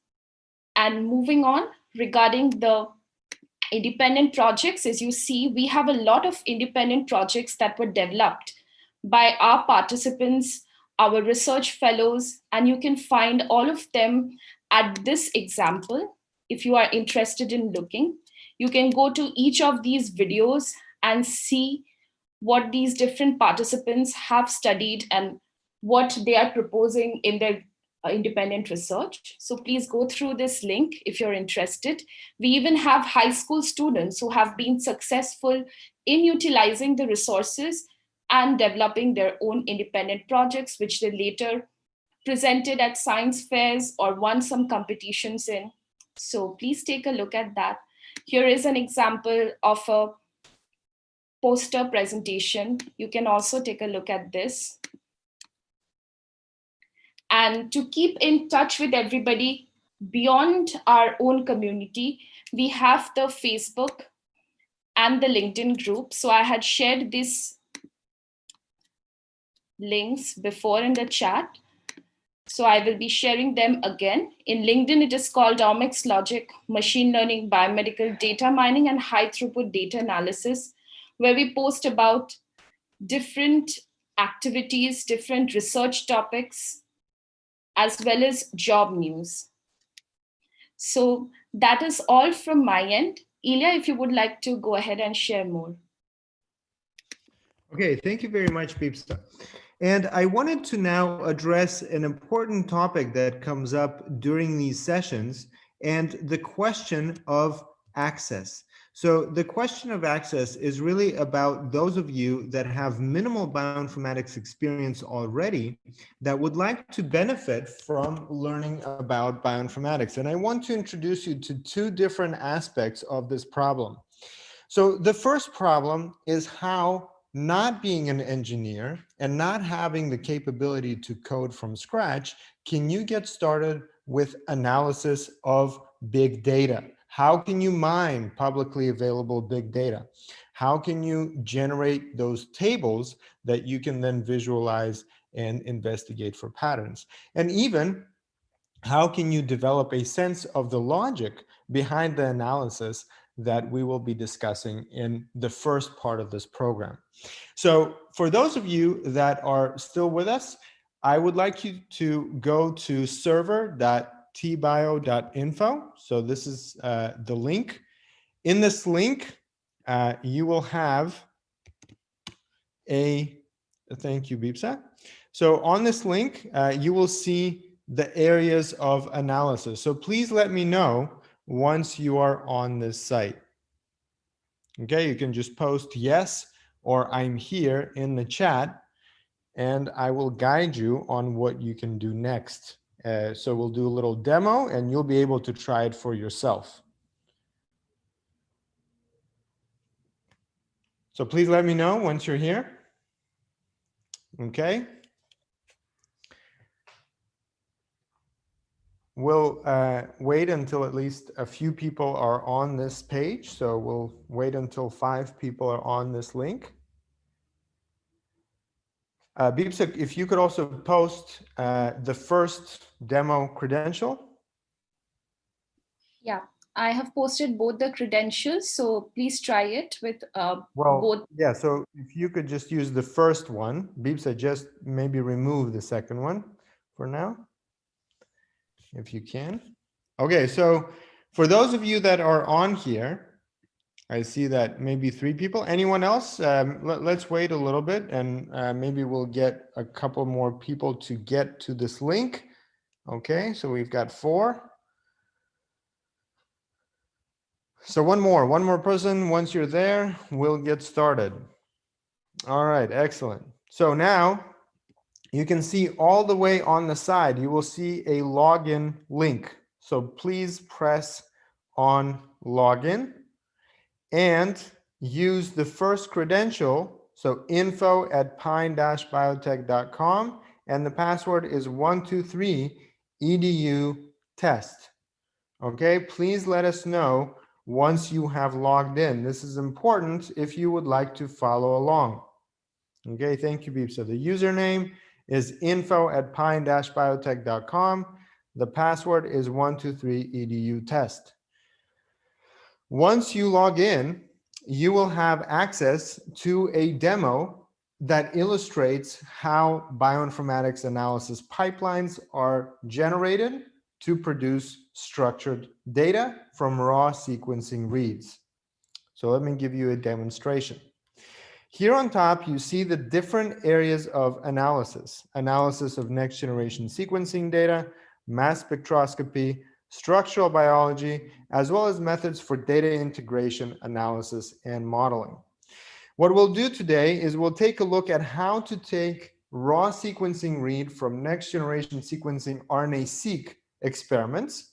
And moving on, regarding the independent projects, as you see, we have a lot of independent projects that were developed by our participants, our research fellows, and you can find all of them at this example. If you are interested in looking, you can go to each of these videos and see what these different participants have studied and what they are proposing in their independent research. So please go through this link if you're interested. We even have high school students who have been successful in utilizing the resources and developing their own independent projects, which they later presented at science fairs or won some competitions in. So please take a look at that. Here is an example of a poster presentation. You can also take a look at this. And to keep in touch with everybody beyond our own community, we have the Facebook and the LinkedIn group. So I had shared these links before in the chat. So I will be sharing them again. In LinkedIn, it is called OmicsLogic Machine Learning, Biomedical Data Mining, and High Throughput Data Analysis, where we post about different activities, different research topics, as well as job news. So that is all from my end. Ilya, if you would like to go ahead and share more. Okay, thank you very much, Peepsa. And I wanted to now address an important topic that comes up during these sessions, and the question of access. So the question of access is really about those of you that have minimal bioinformatics experience already that would like to benefit from learning about bioinformatics. And I want to introduce you to two different aspects of this problem. So the first problem is how not being an engineer and not having the capability to code from scratch, can you get started with analysis of big data? How can you mine publicly available big data? How can you generate those tables that you can then visualize and investigate for patterns? And even how can you develop a sense of the logic behind the analysis that we will be discussing in the first part of this program? So for those of you that are still with us, I would like you to go to server.tbio.info. So this is the link. In this link, you will have thank you, Bipsa. So on this link, you will see the areas of analysis. So please let me know once you are on this site. Okay, you can just post yes or I'm here in the chat, and I will guide you on what you can do next. So we'll do a little demo and you'll be able to try it for yourself. So please let me know once you're here. Okay. We'll wait until at least a few people are on this page. So we'll wait until 5 people are on this link. Bipsa, if you could also post the first demo credential. Yeah, I have posted both the credentials, so please try it with Well, both. yeah, so if you could just use the first one, Beepsa, just maybe remove the second one for now, if you can. Okay, so for those of you that are on here, I see that maybe 3 people. Anyone else? Let's wait a little bit and maybe we'll get a couple more people to get to this link. Okay, so we've got 4. So one more person. Once you're there, we'll get started. All right, excellent. So now you can see all the way on the side, you will see a login link. So please press on login and use the first credential. So info@pine-biotech.com, and the password is 123 edutest. Okay, please let us know once you have logged in. This is important if you would like to follow along. Okay, thank you, Beep. So the username is info@pine-biotech.com. The password is 123 edutest. Once you log in, you will have access to a demo that illustrates how bioinformatics analysis pipelines are generated to produce structured data from raw sequencing reads. So let me give you a demonstration. Here on top, you see the different areas of analysis. Analysis of next generation sequencing data, mass spectroscopy, structural biology, as well as methods for data integration, analysis, and modeling. What we'll do today is we'll take a look at how to take raw sequencing read from next generation sequencing RNA-seq experiments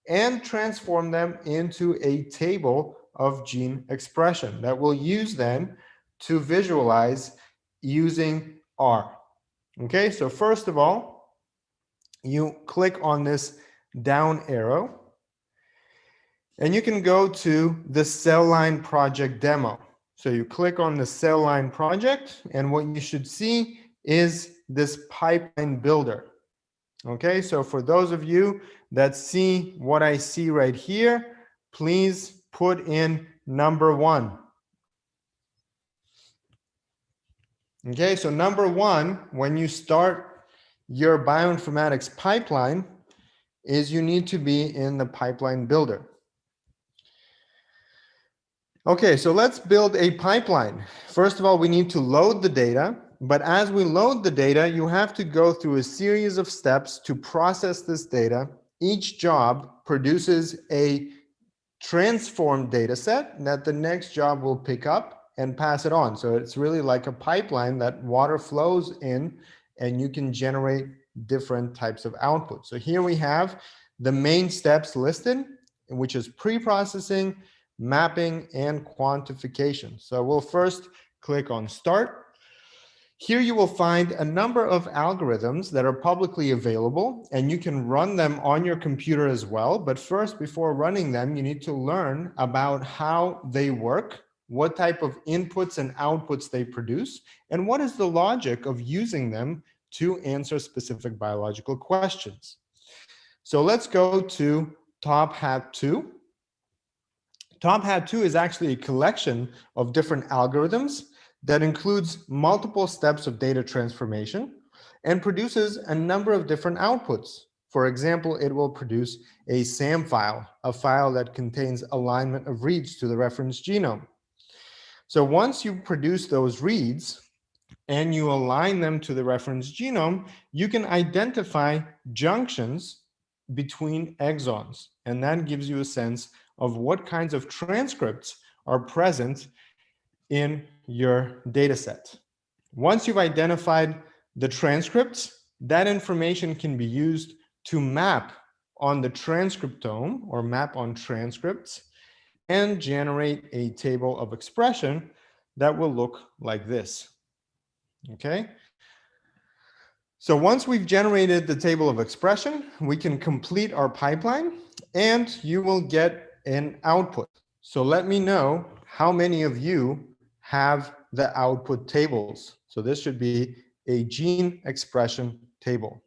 and transform them into a table of gene expression that we'll use then to visualize using R. Okay, so first of all, you click on this down arrow and you can go to the cell line project demo. So you click on the cell line project and what you should see is this pipeline builder. Okay, so for those of you that see what I see right here, please put in number 1. Okay, so number 1, when you start your bioinformatics pipeline, is you need to be in the pipeline builder. Okay, so let's build a pipeline. First of all, we need to load the data, but as we load the data, you have to go through a series of steps to process this data. Each job produces a transformed data set that the next job will pick up and pass it on. So it's really like a pipeline that water flows in and you can generate different types of outputs. So here we have the main steps listed, which is pre-processing, mapping, and quantification. So we'll first click on start. Here you will find a number of algorithms that are publicly available and you can run them on your computer as well. But first, before running them, you need to learn about how they work, what type of inputs and outputs they produce, and what is the logic of using them to answer specific biological questions. So let's go to Top Hat 2. Top Hat 2 is actually a collection of different algorithms that includes multiple steps of data transformation and produces a number of different outputs. For example, it will produce a SAM file, a file that contains alignment of reads to the reference genome. So once you produce those reads and you align them to the reference genome, you can identify junctions between exons. And that gives you a sense of what kinds of transcripts are present in your data set. Once you've identified the transcripts, that information can be used to map on the transcriptome or map on transcripts and generate a table of expression that will look like this. Okay. So once we've generated the table of expression, we can complete our pipeline and you will get an output. So let me know how many of you have the output tables. So this should be a gene expression table.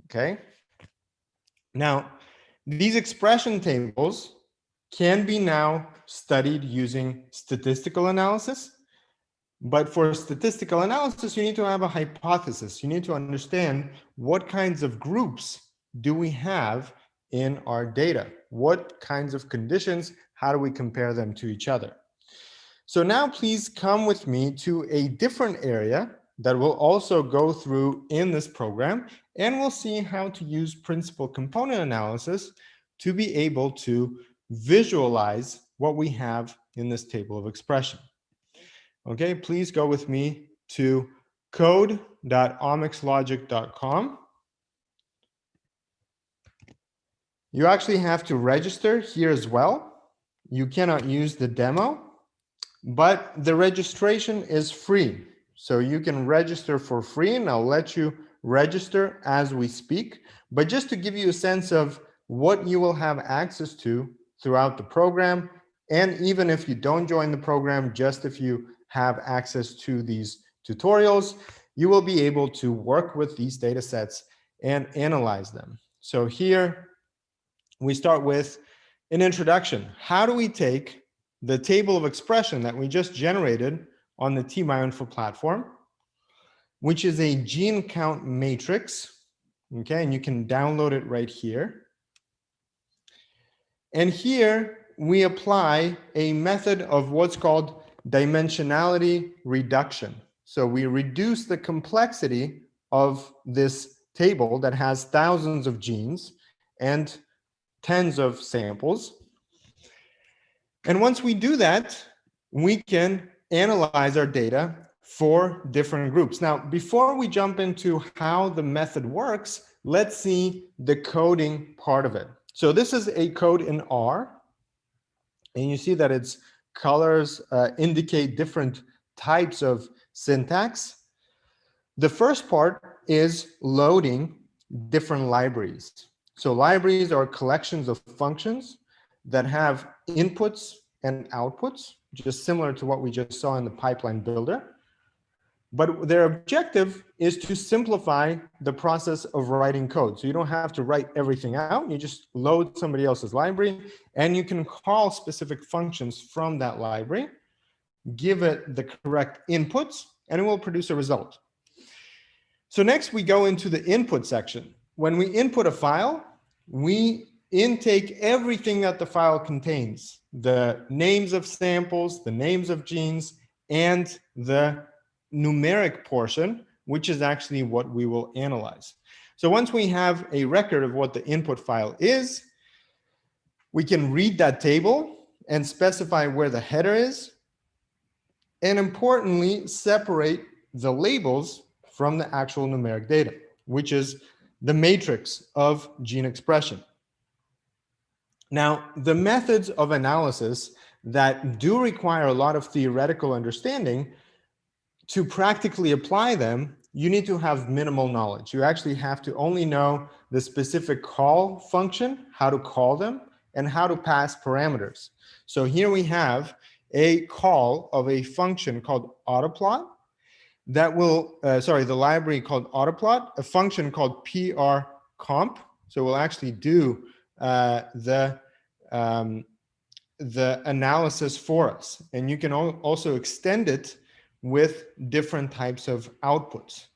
Okay. Now, These expression tables can be now studied using statistical analysis. But for statistical analysis, you need to have a hypothesis. You need to understand what kinds of groups do we have in our data? What kinds of conditions? How do we compare them to each other? So now please come with me to a different area that we'll also go through in this program, and we'll see how to use principal component analysis to be able to visualize what we have in this table of expression. Okay, please go with me to code.omicslogic.com. You actually have to register here as well. You cannot use the demo, but the registration is free. So you can register for free, and I'll let you register as we speak. But just to give you a sense of what you will have access to throughout the program, and even if you don't join the program, just if you have access to these tutorials, you will be able to work with these data sets and analyze them. So here we start with an introduction. How do we take the table of expression that we just generated on the T-MyInfo platform, which is a gene count matrix, okay, and you can download it right here. And here we apply a method of what's called dimensionality reduction. So we reduce the complexity of this table that has thousands of genes and tens of samples. And once we do that, we can analyze our data for different groups. Now, before we jump into how the method works, let's see the coding part of it. So this is a code in R, and you see that its colors indicate different types of syntax. The first part is loading different libraries. So libraries are collections of functions that have inputs and outputs, just similar to what we just saw in the pipeline builder. But their objective is to simplify the process of writing code. So you don't have to write everything out. You just load somebody else's library, and you can call specific functions from that library, give it the correct inputs, and it will produce a result. So next we go into the input section. When we input a file, we intake everything that the file contains, the names of samples, the names of genes, and the numeric portion, which is actually what we will analyze. So once we have a record of what the input file is, we can read that table and specify where the header is, and importantly, separate the labels from the actual numeric data, which is the matrix of gene expression. Now, the methods of analysis that do require a lot of theoretical understanding, to practically apply them, you need to have minimal knowledge. You actually have to only know the specific call function, how to call them, and how to pass parameters. So here we have a call of a function called autoplot that will, the library called autoplot, a function called prcomp. So we'll actually do the analysis for us. And you can also extend it with different types of outputs.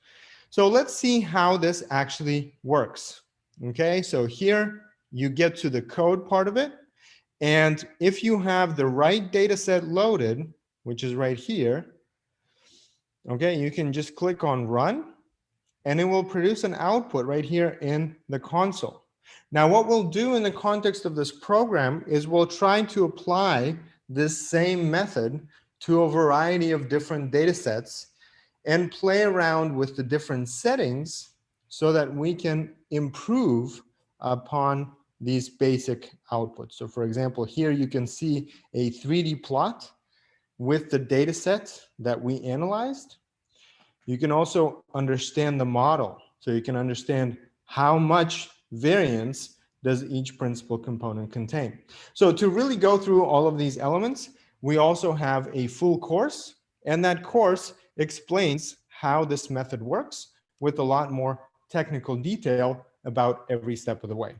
So let's see how this actually works. Okay, so here you get to the code part of it. And if you have the right data set loaded, which is right here, okay, you can just click on run, and it will produce an output right here in the console. Now, what we'll do in the context of this program is we'll try to apply this same method to a variety of different data sets and play around with the different settings so that we can improve upon these basic outputs. So for example, here you can see a 3D plot with the data set that we analyzed. You can also understand the model. So you can understand how much variance does each principal component contain. So to really go through all of these elements, we also have a full course, and that course explains how this method works with a lot more technical detail about every step of the way.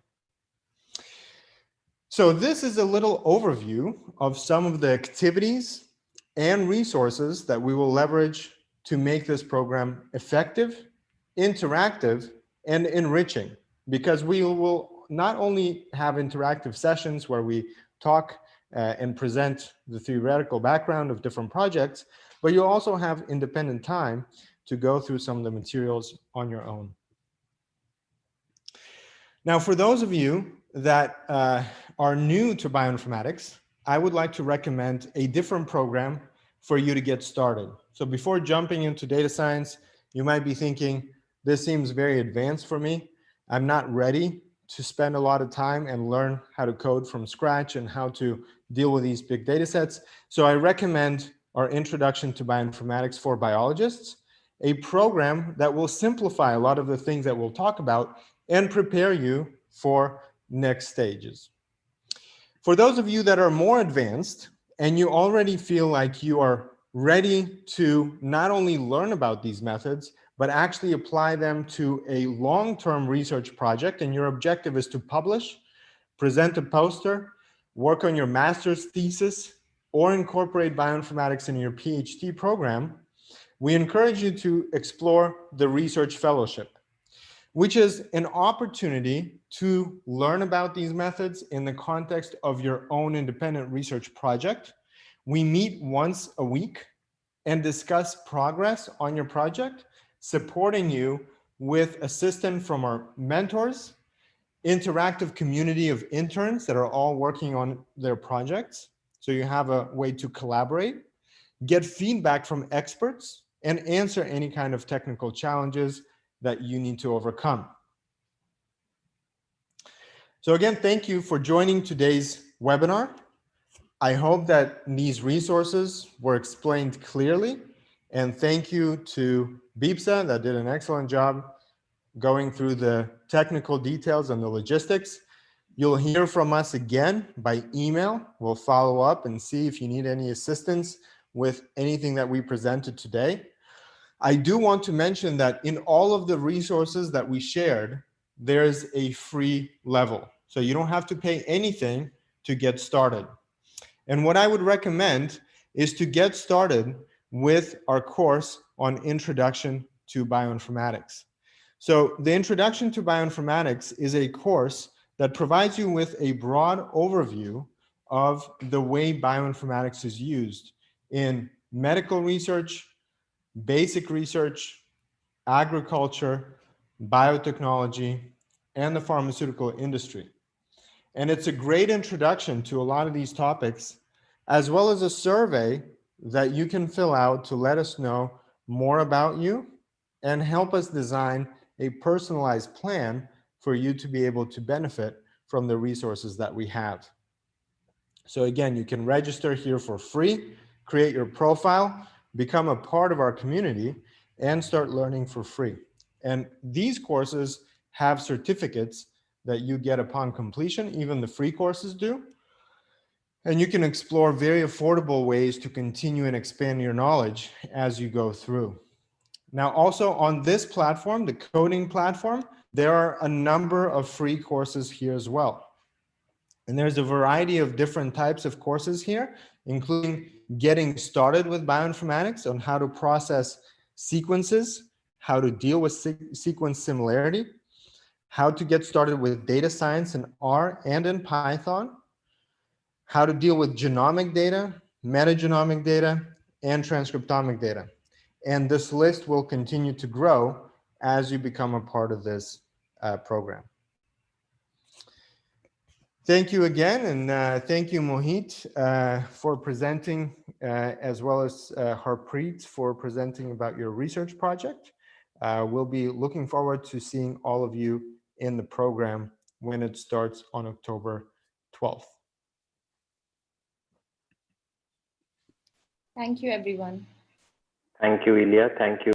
So this is a little overview of some of the activities and resources that we will leverage to make this program effective, interactive, and enriching, because we will not only have interactive sessions where we talk and present the theoretical background of different projects, but you also have independent time to go through some of the materials on your own. Now, for those of you that are new to bioinformatics, I would like to recommend a different program for you to get started. So before jumping into data science, you might be thinking, this seems very advanced for me. I'm not ready to spend a lot of time and learn how to code from scratch and how to deal with these big data sets. So I recommend our Introduction to Bioinformatics for Biologists, a program that will simplify a lot of the things that we'll talk about and prepare you for next stages. For those of you that are more advanced and you already feel like you are ready to not only learn about these methods, but actually apply them to a long-term research project, and your objective is to publish, present a poster, work on your master's thesis, or incorporate bioinformatics in your PhD program, we encourage you to explore the Research Fellowship, which is an opportunity to learn about these methods in the context of your own independent research project. We meet once a week and discuss progress on your project, supporting you with assistance from our mentors, interactive community of interns that are all working on their projects. So you have a way to collaborate, get feedback from experts, and answer any kind of technical challenges that you need to overcome. So again, thank you for joining today's webinar. I hope that these resources were explained clearly, and thank you to BIPSA that did an excellent job going through the technical details and the logistics. You'll hear from us again by email. We'll follow up and see if you need any assistance with anything that we presented today. I do want to mention that in all of the resources that we shared, there's a free level. So you don't have to pay anything to get started. And what I would recommend is to get started with our course on Introduction to Bioinformatics. So the Introduction to Bioinformatics is a course that provides you with a broad overview of the way bioinformatics is used in medical research, basic research, agriculture, biotechnology, and the pharmaceutical industry. And it's a great introduction to a lot of these topics, as well as a survey that you can fill out to let us know more about you and help us design a personalized plan for you to be able to benefit from the resources that we have. So again, you can register here for free, create your profile, become a part of our community, and start learning for free. And these courses have certificates that you get upon completion, even the free courses do. And you can explore very affordable ways to continue and expand your knowledge as you go through. Now, also on this platform, the coding platform, there are a number of free courses here as well. And there's a variety of different types of courses here, including getting started with bioinformatics on how to process sequences, how to deal with sequence similarity, how to get started with data science in R and in Python, how to deal with genomic data, metagenomic data, and transcriptomic data. And this list will continue to grow as you become a part of this program. Thank you again, and thank you, Mohit, for presenting, as well as Harpreet for presenting about your research project. We'll be looking forward to seeing all of you in the program when it starts on October 12th. Thank you, everyone. Thank you, Ilya. Thank you.